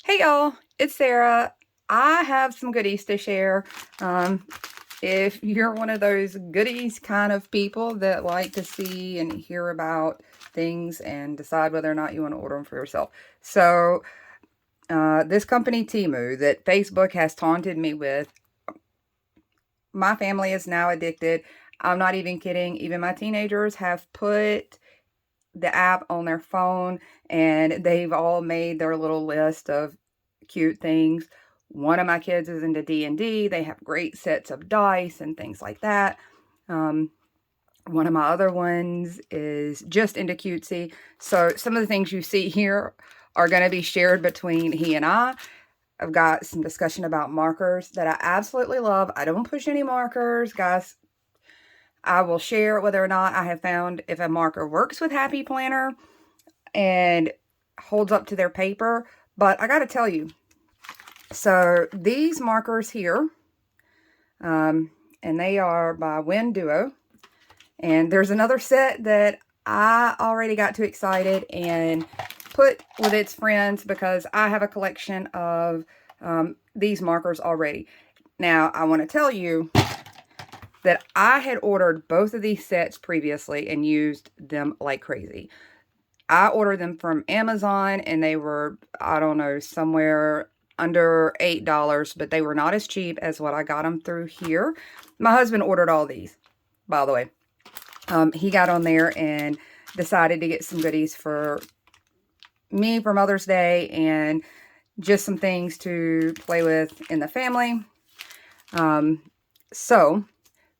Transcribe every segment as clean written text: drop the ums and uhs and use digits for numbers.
Hey y'all, it's Sarah. I have some goodies to share. If you're one of those goodies kind of people that like to see and hear about things and decide whether or not you want to order them for yourself. This company TEMU that Facebook has taunted me with, my family is now addicted. I'm not even kidding. Even my teenagers have put the app on their phone and they've all made their little list of cute things. One of my kids is into D&D. They have great sets of dice and things like that. Um, one of my other ones is just into cutesy. So some of the things you see here are going to be shared between he and I. I've got some discussion about markers that I absolutely love. I don't push any markers, guys. I will share whether or not I have found if a marker works with Happy Planner and holds up to their paper. But I got to tell you, so these markers here, and they are by Wind Duo. And there's another set that I already got too excited and put with its friends because I have a collection of these markers already. Now, I want to tell you that I had ordered both of these sets previously and used them like crazy. I ordered them from Amazon and they were, I don't know, somewhere under $8, but they were not as cheap as what I got them through here. My husband ordered all these, by the way. He got on there and decided to get some goodies for me for Mother's Day and just some things to play with in the family. So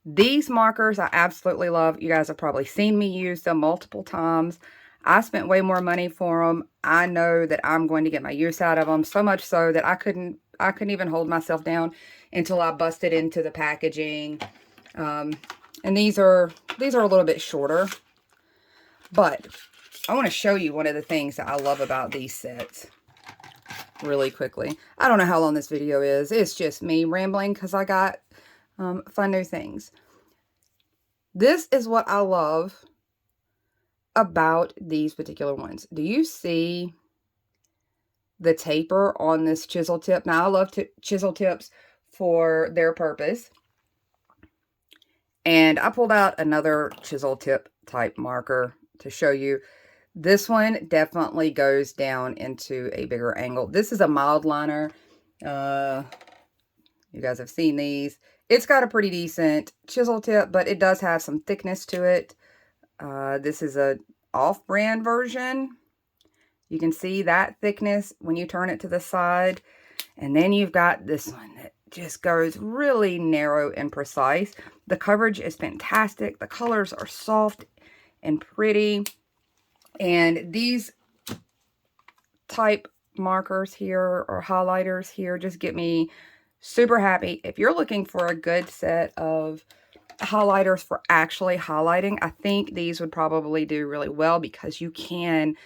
these markers I absolutely love. You guys have probably seen me use them multiple times. I spent way more money for them. I know that I'm going to get my use out of them, so much so that I couldn't even hold myself down until I busted into the packaging. And these are a little bit shorter, but I want to show you one of the things that I love about these sets really quickly. I don't know how long this video is. It's just me rambling because I got fun new things. This is what I love about these particular ones. Do you see the taper on this chisel tip? Now, I love chisel tips for their purpose. And I pulled out another chisel tip type marker to show you. This one definitely goes down into a bigger angle. This is a mild liner. You guys have seen these. It's got a pretty decent chisel tip, but it does have some thickness to it. This is a off-brand version. You can see that thickness when you turn it to the side. And then you've got this one that just goes really narrow and precise. The coverage is fantastic. The colors are soft and pretty. And these type markers here or highlighters here just get me super happy. If you're looking for a good set of highlighters for actually highlighting, I think these would probably do really well because you can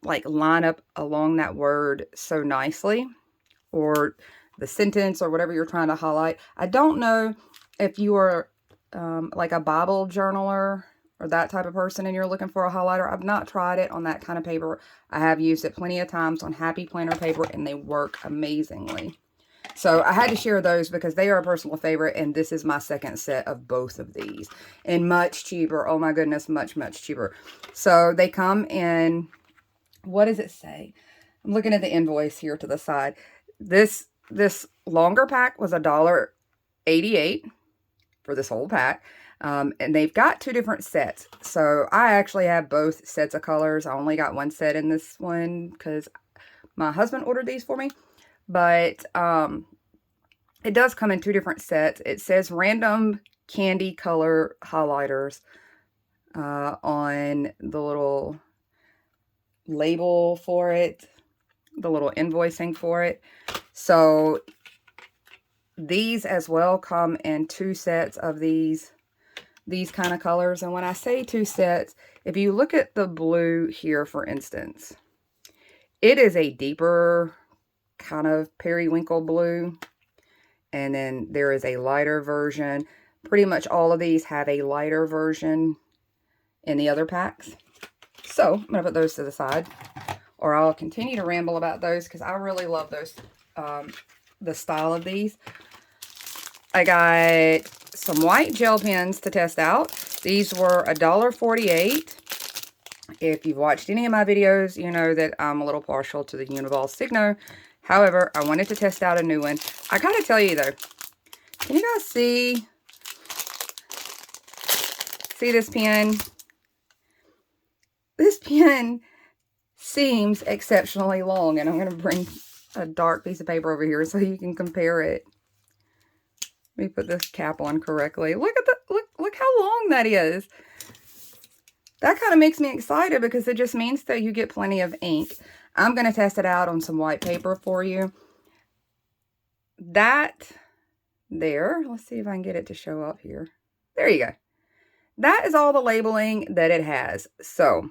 like line up along that word so nicely, or the sentence or whatever you're trying to highlight. I don't know if you are like a Bible journaler or that type of person and you're looking for a highlighter. I've not tried it on that kind of paper. I have used it plenty of times on Happy Planner paper and they work amazingly. So I had to share those because they are a personal favorite, and this is my second set of both of these. And much cheaper. Oh my goodness, much, much cheaper. So they come in, what does it say? I'm looking at the invoice here to the side. This longer pack was $1.88 for this whole pack. And they've got two different sets. So I actually have both sets of colors. I only got one set in this one because my husband ordered these for me. But it does come in two different sets. It says random candy color highlighters on the little label for it, the little invoicing for it. So these as well come in two sets of these kind of colors. And when I say two sets, if you look at the blue here, for instance, it is a deeper kind of periwinkle blue, and then there is a lighter version. Pretty much all of these have a lighter version in the other packs. So I'm gonna put those to the side. or I'll continue to ramble about those because I really love those, the style of these. I got some white gel pens to test out. These were $1.48. If you've watched any of my videos, you know that I'm a little partial to the Uniball Signo. However, I wanted to test out a new one. I gotta tell you though, can you guys see this pen? This pen seems exceptionally long, and I'm going to bring a dark piece of paper over here so you can compare it. Let me put this cap on correctly. Look at look how long that is. That kind of makes me excited because it just means that you get plenty of ink. I'm going to test it out on some white paper for you. That there, let's see if I can get it to show up here. There you go. That is all the labeling that it has. So,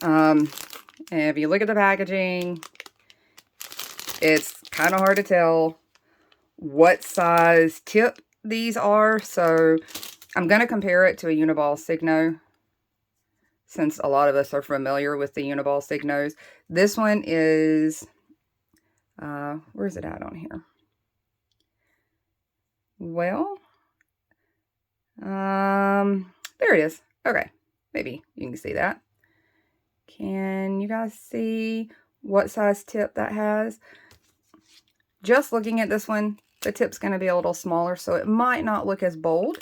and if you look at the packaging, it's kind of hard to tell what size tip these are. So I'm going to compare it to a Uniball Signo, since a lot of us are familiar with the Uniball Signos. This one is, where's it at on here? Well, there it is. Okay, maybe you can see that. Can you guys see what size tip that has? Just looking at this one, the tip's going to be a little smaller, so it might not look as bold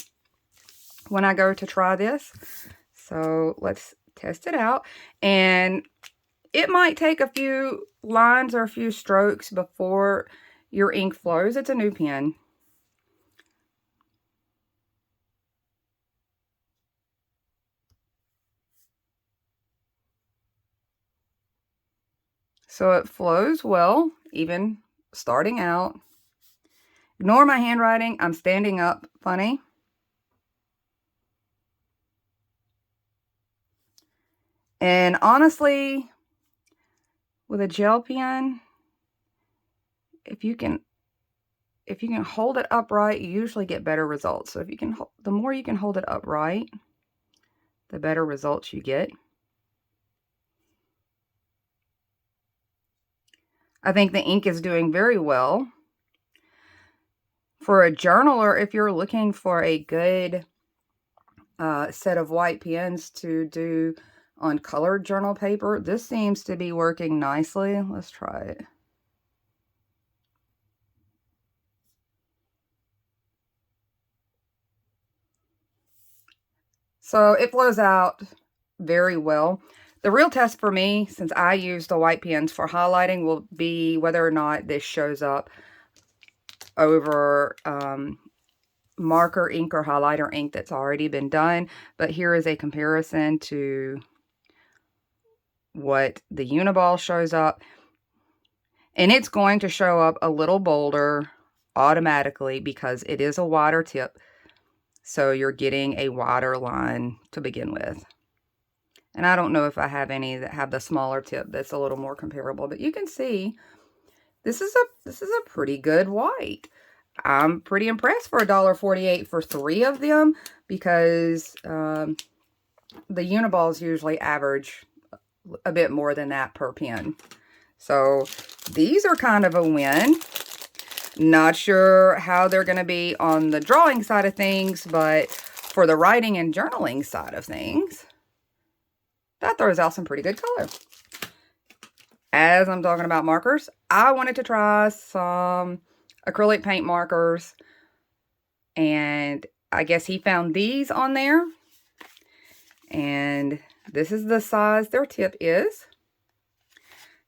when I go to try this. So let's test it out. And it might take a few lines or a few strokes before your ink flows. It's a new pen. So it flows well, even starting out. Ignore my handwriting. I'm standing up funny. And honestly, with a gel pen, if you can hold it upright, you usually get better results. So if you can, the more you can hold it upright, the better results you get. I think the ink is doing very well. For a journaler, if you're looking for a good set of white pens to do on colored journal paper, this seems to be working nicely. Let's try it. So it flows out very well. The real test for me, since I use the white pens for highlighting, will be whether or not this shows up over marker ink or highlighter ink that's already been done. But here is a comparison to what the Uniball shows up. And it's going to show up a little bolder automatically because it is a wider tip. So you're getting a wider line to begin with. And I don't know if I have any that have the smaller tip that's a little more comparable, but you can see this is a pretty good white. I'm pretty impressed for $1.48 for 3 of them, because the Uniballs usually average a bit more than that per pen. So these are kind of a win. Not sure how they're going to be on the drawing side of things, but for the writing and journaling side of things, that throws out some pretty good color. As I'm talking about markers, I wanted to try some acrylic paint markers, and I guess he found these on there, and this is the size their tip is.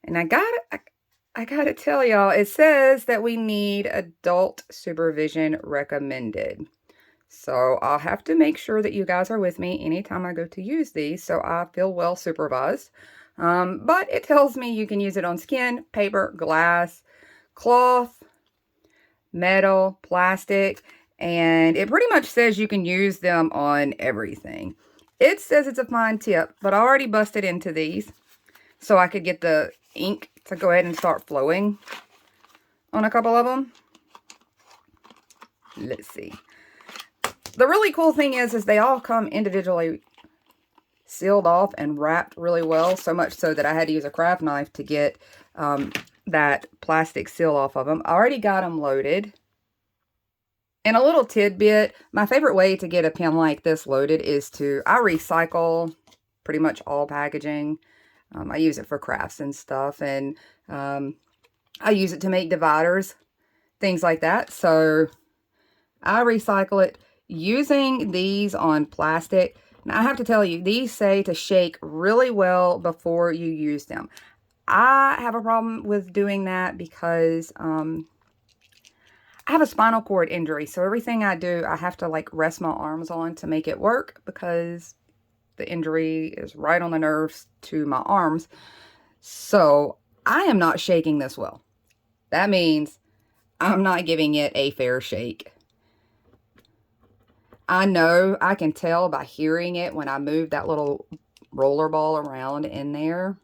And I gotta tell y'all, it says that we need adult supervision recommended. So I'll have to make sure that you guys are with me anytime I go to use these, so I feel well supervised. But it tells me you can use it on skin, paper, glass, cloth, metal, plastic, and it pretty much says you can use them on everything. It says it's a fine tip, but I already busted into these so I could get the ink to go ahead and start flowing on a couple of them. Let's see. The really cool thing is they all come individually sealed off and wrapped really well, so much so that I had to use a craft knife to get that plastic seal off of them. I already got them loaded. And a little tidbit, my favorite way to get a pen like this loaded is I recycle pretty much all packaging. I use it for crafts and stuff, and I use it to make dividers, things like that. So I recycle it using these on plastic. Now, I have to tell you, these say to shake really well before you use them. I have a problem with doing that because I have a spinal cord injury. So everything I do, I have to like rest my arms on to make it work because the injury is right on the nerves to my arms. So I am not shaking this well. That means I'm not giving it a fair shake. I know, I can tell by hearing it when I move that little roller ball around in there.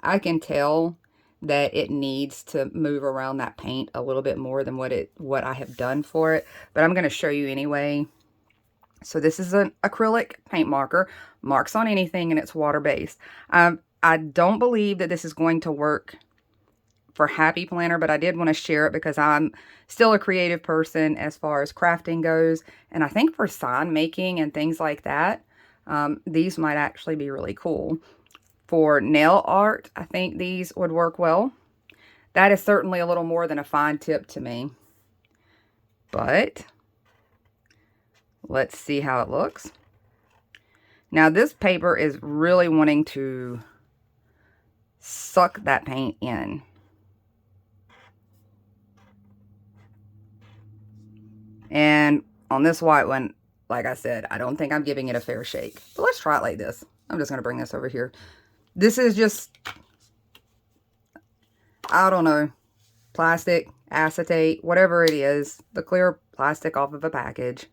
I can tell that it needs to move around that paint a little bit more than what I have done for it. But I'm going to show you anyway. So this is an acrylic paint marker. Marks on anything, and it's water-based. I don't believe that this is going to work for Happy Planner, but I did want to share it because I'm still a creative person as far as crafting goes. And I think for sign making and things like that, these might actually be really cool. For nail art, I think these would work well. That is certainly a little more than a fine tip to me. But let's see how it looks. Now this paper is really wanting to suck that paint in. And on this white one, like I said, I don't think I'm giving it a fair shake. But let's try it like this. I'm just going to bring this over here. This is just, I don't know, plastic, acetate, whatever it is. The clear plastic off of a package.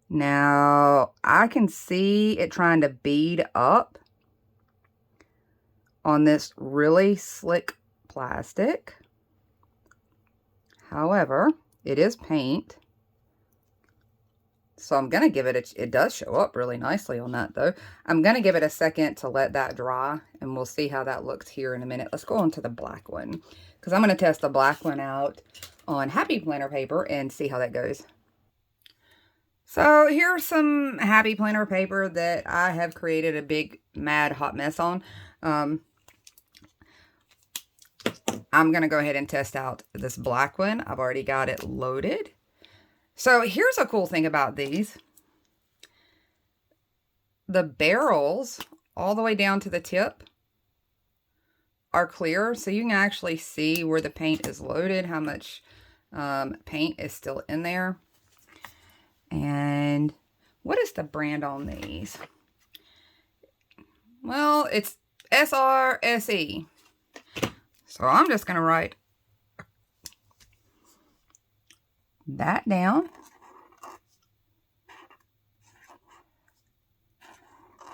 Now, I can see it trying to bead up on this really slick plastic. However, it is paint. So I'm going to give it it does show up really nicely on that though. I'm going to give it a second to let that dry, and we'll see how that looks here in a minute. Let's go on to the black one, because I'm going to test the black one out on Happy Planner paper and see how that goes. So here's some Happy Planner paper that I have created a big mad hot mess on. I'm going to go ahead and test out this black one. I've already got it loaded. So here's a cool thing about these. The barrels all the way down to the tip are clear. So you can actually see where the paint is loaded, how much paint is still in there. And what is the brand on these? Well, it's SRSE. So I'm just going to write that down.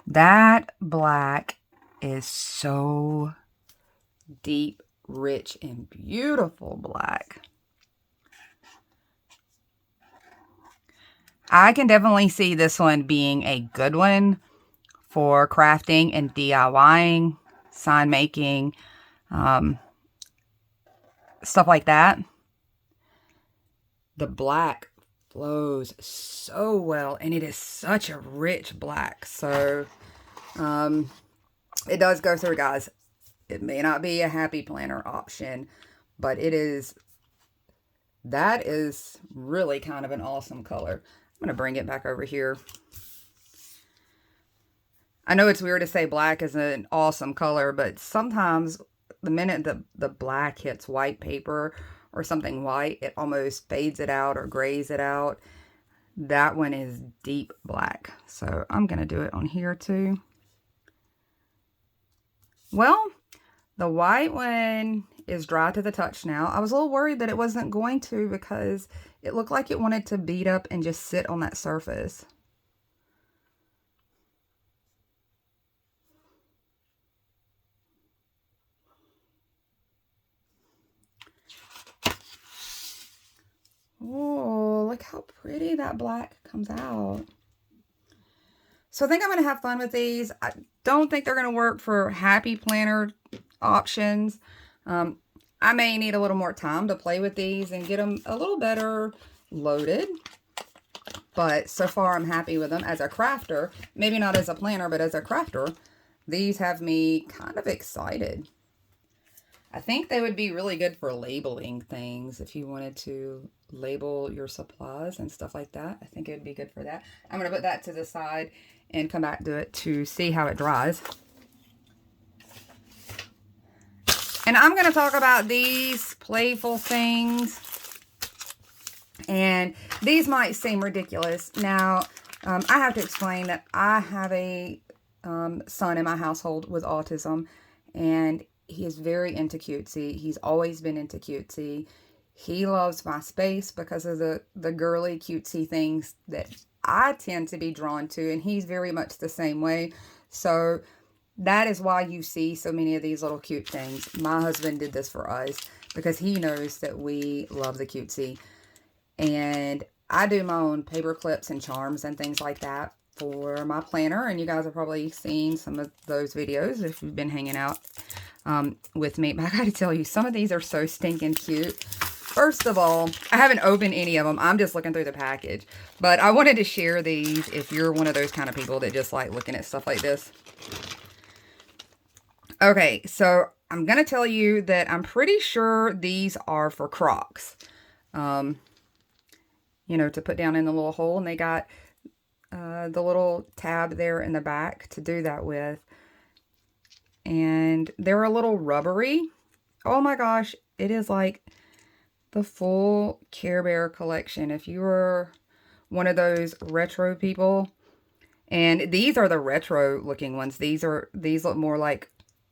That black is so deep, rich, and beautiful black. I can definitely see this one being a good one for crafting and DIYing, sign making, stuff like that. The black flows so well, and it is such a rich black. So it does go through, guys. It may not be a Happy Planner option, but that is really kind of an awesome color. I'm going to bring it back over here. I know it's weird to say black is an awesome color, but sometimes the minute the black hits white paper or something white, it almost fades it out or grays it out. That one is deep black. So I'm going to do it on here too. Well, the white one is dry to the touch now. I was a little worried that it wasn't going to, because it looked like it wanted to bead up and just sit on that surface. Oh, look how pretty that black comes out. So I think I'm going to have fun with these. I don't think they're going to work for happy planner options. I may need a little more time to play with these and get them a little better loaded. But so far I'm happy with them as a crafter. Maybe not as a planner, but as a crafter. These have me kind of excited. I think they would be really good for labeling things if you wanted to label your supplies and stuff like that. I think it would be good for that. I'm going to put that to the side and come back to it to see how it dries. And I'm going to talk about these Playful Things. And these might seem ridiculous. Now, I have to explain that I have a son in my household with autism. And he is very into cutesy. He's always been into cutesy. He loves my space because of the girly cutesy things that I tend to be drawn to. And he's very much the same way. So that is why you see so many of these little cute things. My husband did this for us because he knows that we love the cutesy. And I do my own paper clips and charms and things like that for my planner. And you guys have probably seen some of those videos if you've been hanging out with me. But I gotta tell you, some of these are so stinking cute. First of all, I haven't opened any of them. I'm just looking through the package. But I wanted to share these if you're one of those kind of people that just like looking at stuff like this. Okay, so I'm going to tell you that I'm pretty sure these are for Crocs. You know, to put down in the little hole. And they got the little tab there in the back to do that with. And they're a little rubbery. Oh my gosh, it is like the full Care Bear collection. If you were one of those retro people. And these are the retro looking ones. These look more like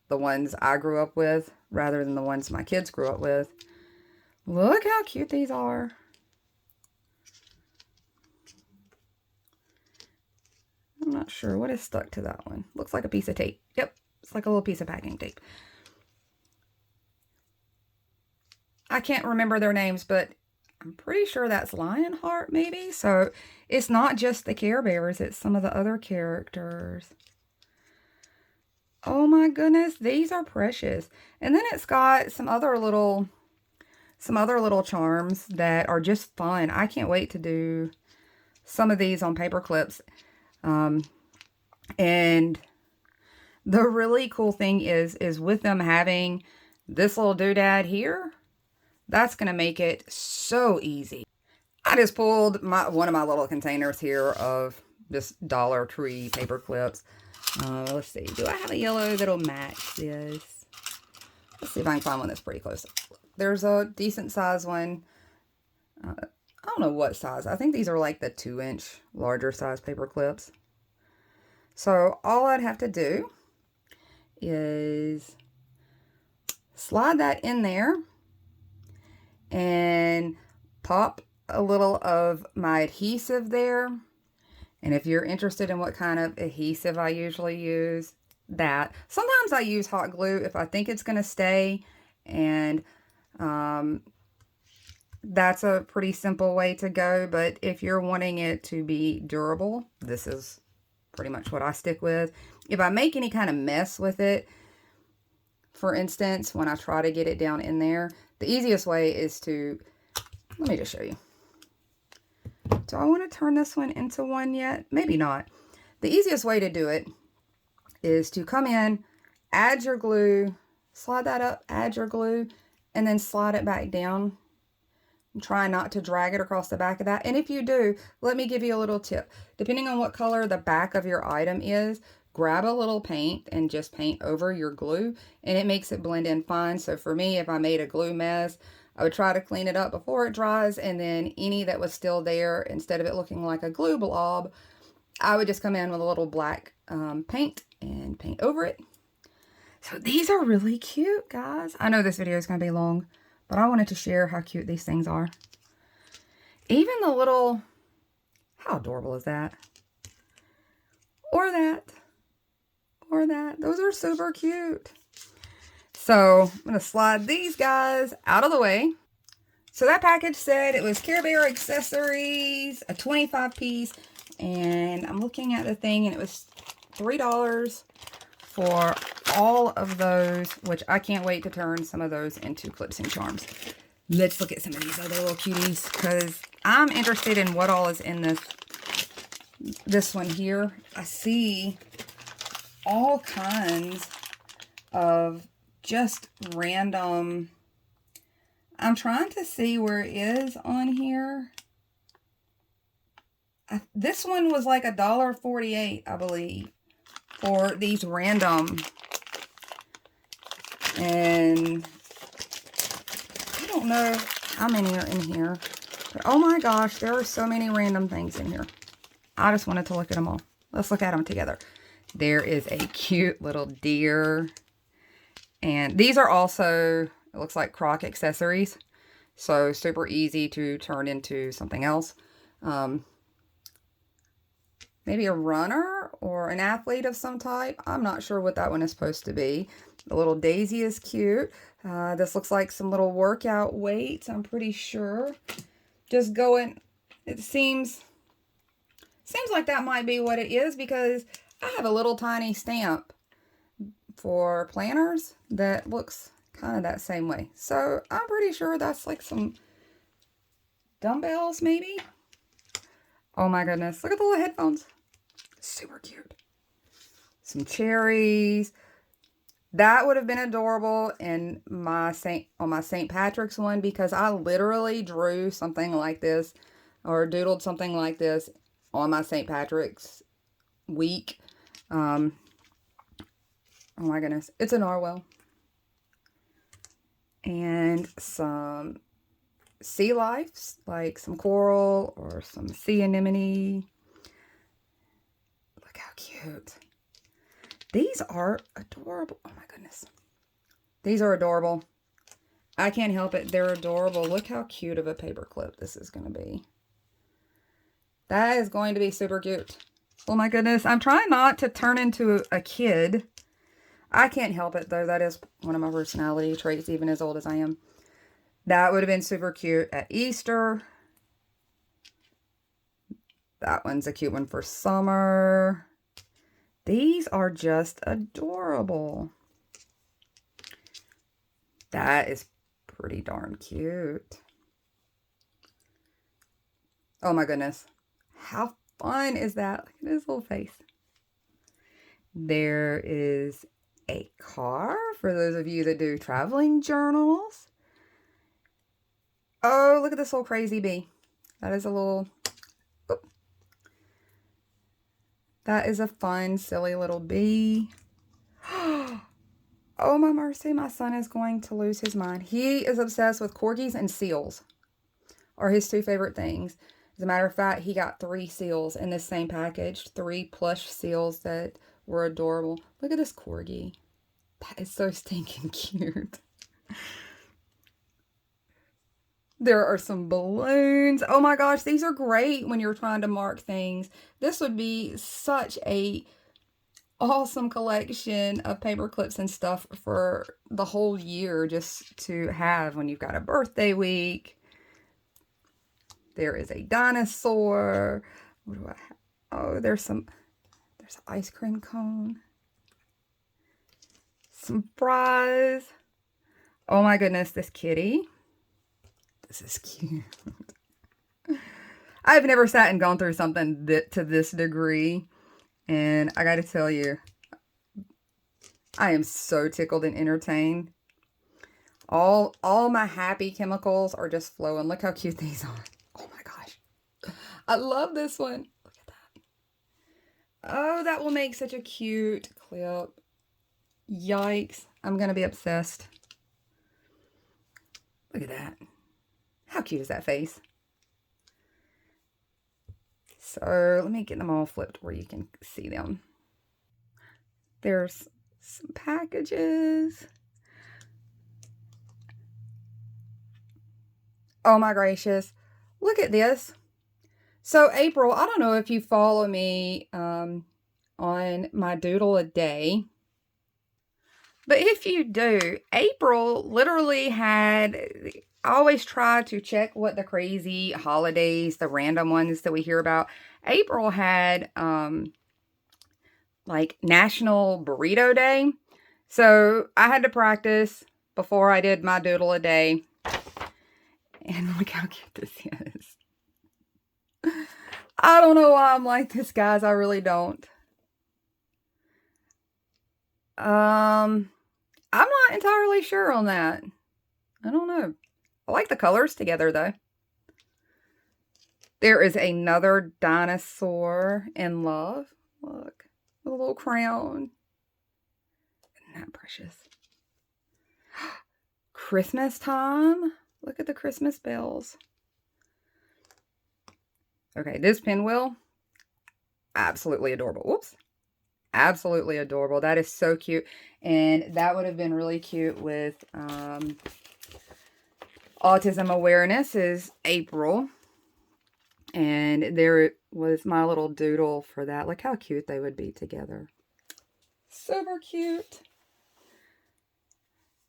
the ones I grew up with rather than the ones my kids grew up with. Look how cute these are. I'm not sure what is stuck to that one. Looks like a piece of tape. Yep, it's like a little piece of packing tape. I can't remember their names, but I'm pretty sure that's Lionheart maybe. So it's not just the Care Bears, it's some of the other characters. Oh my goodness, these are precious. And then it's got some other little charms that are just fun. I can't wait to do some of these on paper clips. And the really cool thing is with them having this little doodad here, that's going to make it so easy. I just pulled one of my little containers here of just Dollar Tree paper clips. Let's see. Do I have a yellow that'll match this? Let's see if I can find one that's pretty close. There's a decent size one. I don't know what size. I think these are like the 2-inch larger size paper clips. So all I'd have to do is slide that in there and pop a little of my adhesive there. And if you're interested in what kind of adhesive I usually use, that. Sometimes I use hot glue if I think it's going to stay. And that's a pretty simple way to go. But if you're wanting it to be durable, this is pretty much what I stick with. If I make any kind of mess with it, for instance, when I try to get it down in there, the easiest way is to, let me just show you. Do I want to turn this one into one yet? Maybe not. The easiest way to do it is to come in, add your glue, slide that up, add your glue, and then slide it back down. And try not to drag it across the back of that. And if you do, let me give you a little tip. Depending on what color the back of your item is, grab a little paint and just paint over your glue, and it makes it blend in fine. So for me, if I made a glue mess, I would try to clean it up before it dries, and then any that was still there, instead of it looking like a glue blob, I would just come in with a little black paint and paint over it. So these are really cute, guys. I know this video is going to be long, but I wanted to share how cute these things are. Even the little, how adorable is that? Or that. Or that. Those are super cute. So I'm going to slide these guys out of the way. So that package said it was Care Bear accessories, a 25 piece, and I'm looking at the thing and it was $3 for all of those, which I can't wait to turn some of those into clips and charms. Let's look at some of these other little cuties because I'm interested in what all is in this one here. I see all kinds of just random. I'm trying to see where it is on here. This one was like $1.48, I believe, for these random. And I don't know how many are in here. But oh my gosh, there are so many random things in here. I just wanted to look at them all. Let's look at them together. There is a cute little deer. And these are also, it looks like croc accessories. So super easy to turn into something else. Maybe a runner or an athlete of some type. I'm not sure what that one is supposed to be. The little daisy is cute. This looks like some little workout weights, I'm pretty sure. Just going, it seems like that might be what it is because I have a little tiny stamp for planners that looks kind of that same way. So I'm pretty sure that's like some dumbbells maybe. Oh my goodness, look at the little headphones. Super cute. Some cherries. That would have been adorable in my St. Patrick's one because I literally drew something like this or doodled something like this on my St. Patrick's week. Oh my goodness. It's a narwhal. And some sea life, like some coral or some sea anemone. Look how cute. These are adorable. Oh my goodness. These are adorable. I can't help it. They're adorable. Look how cute of a paperclip this is going to be. That is going to be super cute. Oh my goodness. I'm trying not to turn into a kid. I can't help it though. That is one of my personality traits, even as old as I am. That would have been super cute at Easter. That one's a cute one for summer. These are just adorable. That is pretty darn cute. Oh my goodness. How fun is that? Look at his little face. There is a car for those of you that do traveling journals. Oh, look at this little crazy bee. That is a little... Oop. That is a fun, silly little bee. Oh my mercy, my son is going to lose his mind. He is obsessed with corgis and seals. Are his two favorite things. As a matter of fact, he got 3 seals in this same package. 3 plush seals that were adorable. Look at this corgi. That is so stinking cute. There are some balloons. Oh my gosh, these are great when you're trying to mark things. This would be such a awesome collection of paper clips and stuff for the whole year just to have when you've got a birthday week. There is a dinosaur. What do I have? Oh, there's an ice cream cone. Some fries. Oh my goodness, this kitty. This is cute. I've never sat and gone through something to this degree. And I got to tell you, I am so tickled and entertained. All my happy chemicals are just flowing. Look how cute these are. Oh my gosh. I love this one. Look at that. Oh, that will make such a cute clip. Yikes. I'm going to be obsessed. Look at that. How cute is that face? So let me get them all flipped where you can see them. There's some packages. Oh my gracious. Look at this. So April, I don't know if you follow me on my doodle a day. But if you do, April literally had I always try to check what the crazy holidays, the random ones that we hear about. April had, like National Burrito Day. So I had to practice before I did my doodle a day. And look how cute this is. I don't know why I'm like this, guys. I really don't. I'm not entirely sure on that. I don't know. I like the colors together, though. There is another dinosaur in love. Look, a little crown. Isn't that precious? Christmas time. Look at the Christmas bells. Okay, this pinwheel, absolutely adorable. Whoops. Absolutely adorable. That is so cute. And that would have been really cute with Autism Awareness is April. And there was my little doodle for that. Look how cute they would be together. Super cute.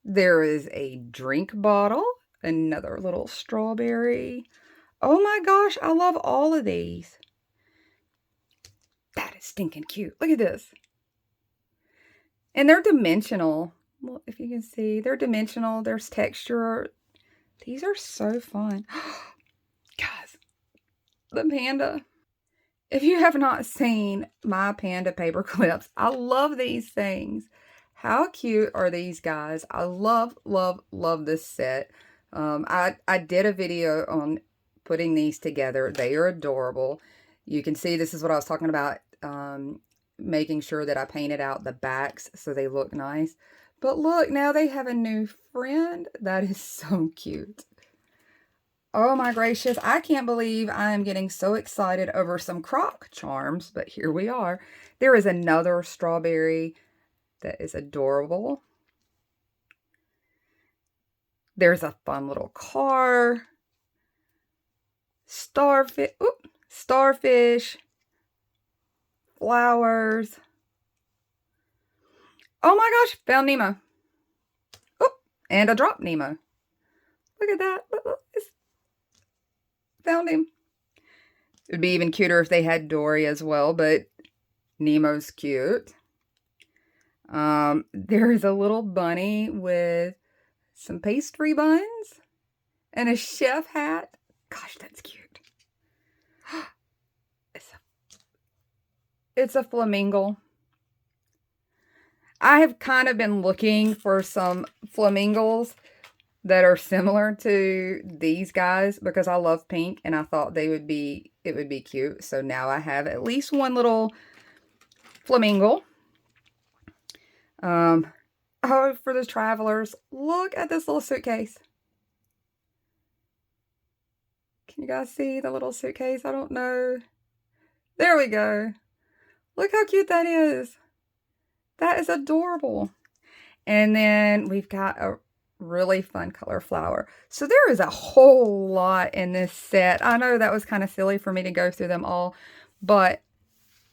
There is a drink bottle. Another little strawberry. Oh my gosh, I love all of these. That is stinking cute. Look at this. And they're dimensional. Well, if you can see, they're dimensional. There's texture. These are so fun. Guys, the panda. If you have not seen my panda paper clips, I love these things. How cute are these guys? I love, love, love this set. I did a video on putting these together. They are adorable. You can see this is what I was talking about, making sure that I painted out the backs so they look nice. But look, now they have a new friend. That is so cute. Oh my gracious, I can't believe I am getting so excited over some croc charms, but here we are. There is another strawberry that is adorable. There's a fun little car. Starfish, flowers. Oh my gosh, found Nemo. Oh, and a drop Nemo. Look at that. Look, found him. It would be even cuter if they had Dory as well, but Nemo's cute. There is a little bunny with some pastry buns and a chef hat. Gosh, that's cute. It's a flamingo. I have kind of been looking for some flamingos that are similar to these guys because I love pink and I thought it would be cute. So now I have at least one little flamingo. Oh, for the travelers, look at this little suitcase. Can you guys see the little suitcase? I don't know. There we go. Look how cute that is. That is adorable. And then we've got a really fun color flower. So there is a whole lot in this set. I know that was kind of silly for me to go through them all, but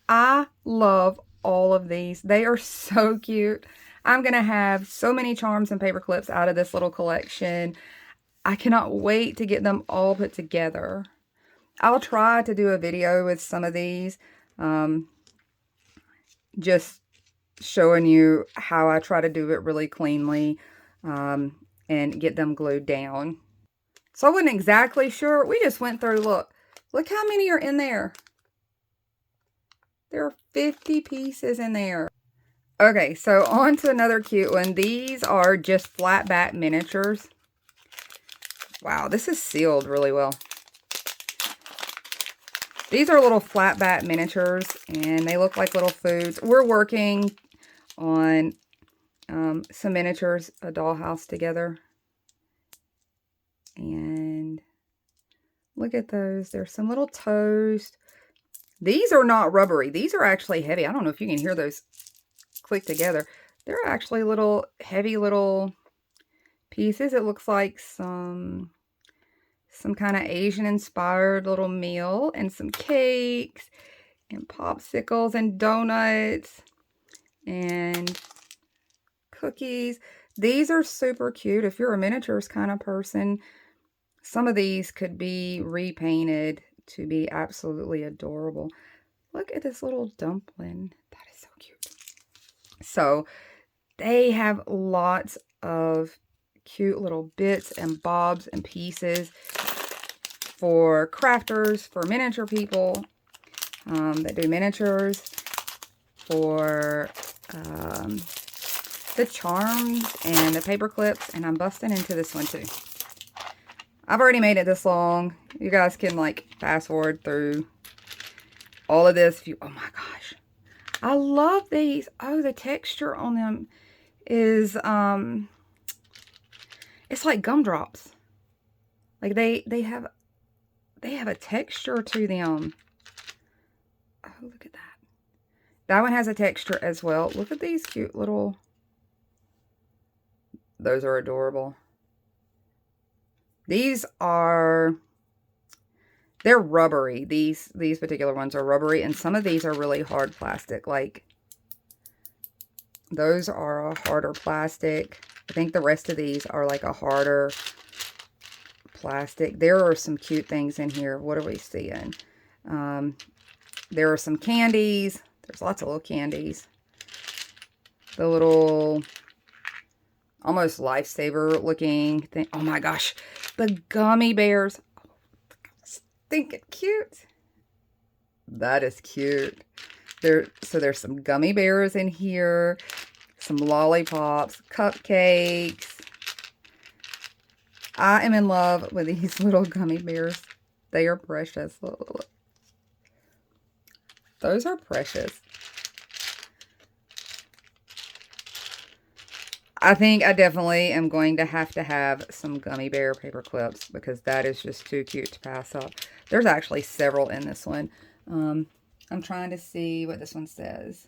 I love all of these. They are so cute. I'm going to have so many charms and paper clips out of this little collection. I cannot wait to get them all put together. I'll try to do a video with some of these, just showing you how I try to do it really cleanly, and get them glued down. So I wasn't exactly sure. We just went through, look how many are in there. There are 50 pieces in there. Okay, so on to another cute one. These are just flat back miniatures. Wow, this is sealed really well. These are little flat back miniatures, and they look like little foods. We're working on some miniatures, a dollhouse together. And look at those. There's some little toast. These are not rubbery. These are actually heavy. I don't know if you can hear those click together. They're actually little heavy little pieces. It looks like some kind of Asian inspired little meal, and some cakes and popsicles and donuts and cookies. These are super cute. If you're a miniatures kind of person, Some of these could be repainted to be absolutely adorable. Look at this little dumpling. That is so cute. So they have lots of cute little bits and bobs and pieces for crafters, for miniature people that do miniatures, for the charms and the paper clips, and I'm busting into this one too. I've already made it this long. You guys can like fast forward through all of this. If you, oh my gosh. I love these. Oh, the texture on them is, it's like gumdrops. Like they have a texture to them. Oh, look at that. That one has a texture as well. Look at these cute little, those are adorable. These are, they're rubbery. These particular ones are rubbery, and some of these are really hard plastic. Like, those are a harder plastic. I think the rest of these are like a harder plastic. There are some cute things in here. What are we seeing? There are some candies. There's lots of little candies. The little, almost lifesaver looking thing. Oh my gosh. The gummy bears. Stinking cute. That is cute. So there's some gummy bears in here. Some lollipops. Cupcakes. I am in love with these little gummy bears. They are precious. Look. Those are precious. I think I definitely am going to have some gummy bear paper clips because that is just too cute to pass up. There's actually several in this one. I'm trying to see what this one says.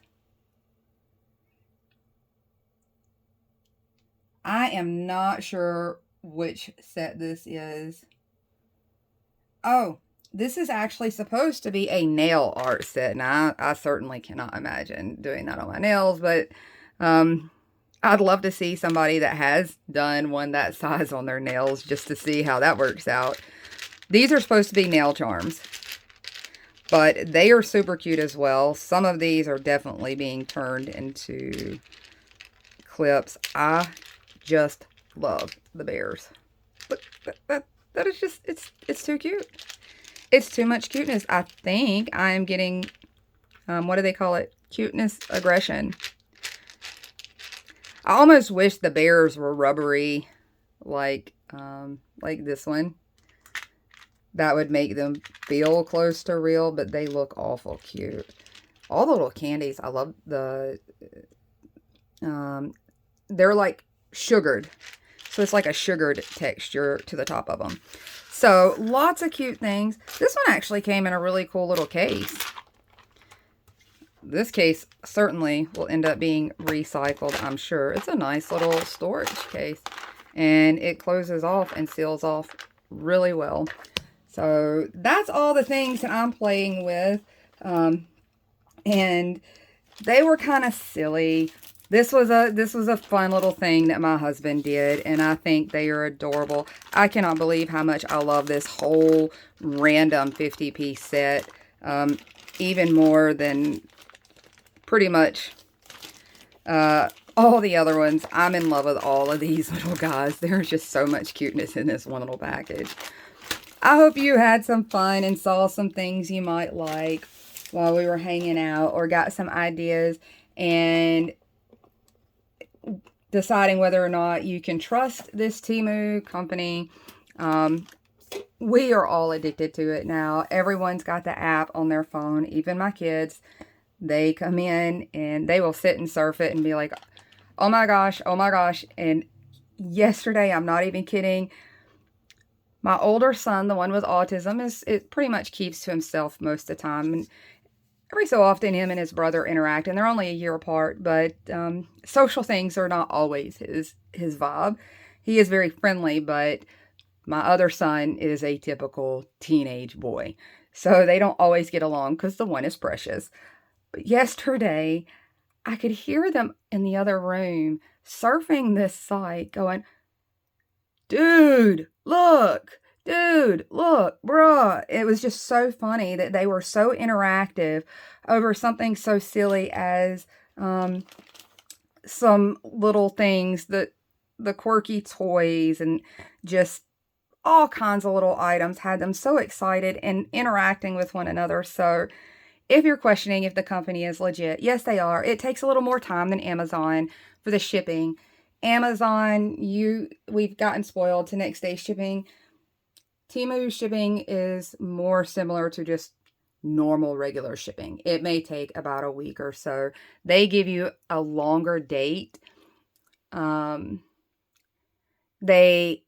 I am not sure which set this is. Oh, this is actually supposed to be a nail art set. Now, I certainly cannot imagine doing that on my nails, but I'd love to see somebody that has done one that size on their nails just to see how that works out. These are supposed to be nail charms, but they are super cute as well. Some of these are definitely being turned into clips. I just love the bears. Look, that is just, it's too cute. It's too much cuteness. I think I am getting, what do they call it? Cuteness aggression. I almost wish the bears were rubbery, like this one. That would make them feel close to real, but they look awful cute. All the little candies, I love the, they're like sugared. So it's like a sugared texture to the top of them. So lots of cute things. This one actually came in a really cool little case. This case certainly will end up being recycled, I'm sure. It's a nice little storage case. And it closes off and seals off really well. So that's all the things that I'm playing with. And they were kind of silly. This was a fun little thing that my husband did, and I think they are adorable. I cannot believe how much I love this whole random 50-piece set. Even more than pretty much all the other ones. I'm in love with all of these little guys. There's just so much cuteness in this one little package. I hope you had some fun and saw some things you might like while we were hanging out, or got some ideas and deciding whether or not you can trust this TEMU company. We are all addicted to it now. Everyone's got the app on their phone, even my kids. They come in and they will sit and surf it and be like, oh my gosh, oh my gosh. And yesterday, I'm not even kidding, my older son, the one with autism, it pretty much keeps to himself most of the time. And every so often, him and his brother interact, and they're only a year apart, but social things are not always his vibe. He is very friendly, but my other son is a typical teenage boy. So they don't always get along because the one is precious. But yesterday, I could hear them in the other room surfing this site going, dude, look, Dude, look, bruh. It was just so funny that they were so interactive over something so silly as um, some little things that the quirky toys and just all kinds of little items had them so excited and interacting with one another. So if you're questioning if the company is legit, yes, they are. It takes a little more time than Amazon for the shipping. Amazon, we've gotten spoiled to next day shipping. TEMU shipping is more similar to just normal regular shipping. It may take about a week or so. They give you a longer date. They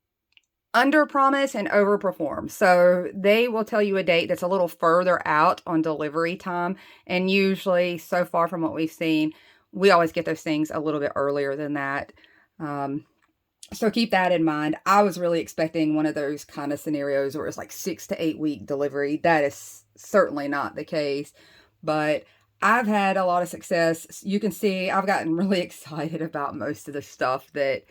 under promise and over perform. So they will tell you a date that's a little further out on delivery time. And usually, so far from what we've seen, we always get those things a little bit earlier than that. Um, so keep that in mind. I was really expecting one of those kind of scenarios where it's like 6 to 8 week delivery. That is certainly not the case. But I've had a lot of success. You can see I've gotten really excited about most of the stuff that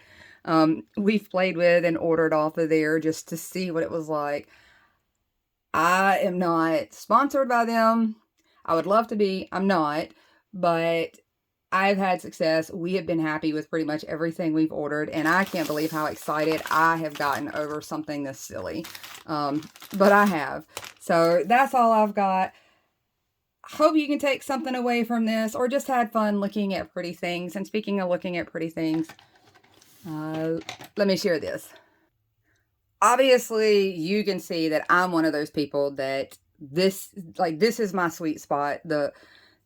we've played with and ordered off of there just to see what it was like. I am not sponsored by them. I would love to be. I'm not. But I've had success. We have been happy with pretty much everything we've ordered, and I can't believe how excited I have gotten over something this silly. But I have. So that's all I've got. Hope you can take something away from this or just had fun looking at pretty things. And speaking of looking at pretty things, let me share this. Obviously, you can see that I'm one of those people that this is my sweet spot. The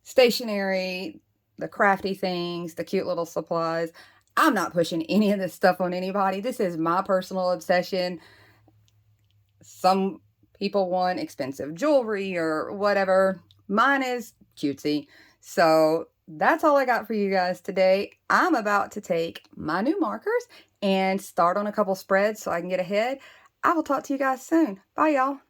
stationery, the crafty things, the cute little supplies. I'm not pushing any of this stuff on anybody. This is my personal obsession. Some people want expensive jewelry or whatever. Mine is cutesy. So that's all I got for you guys today. I'm about to take my new markers and start on a couple spreads so I can get ahead. I will talk to you guys soon. Bye, y'all.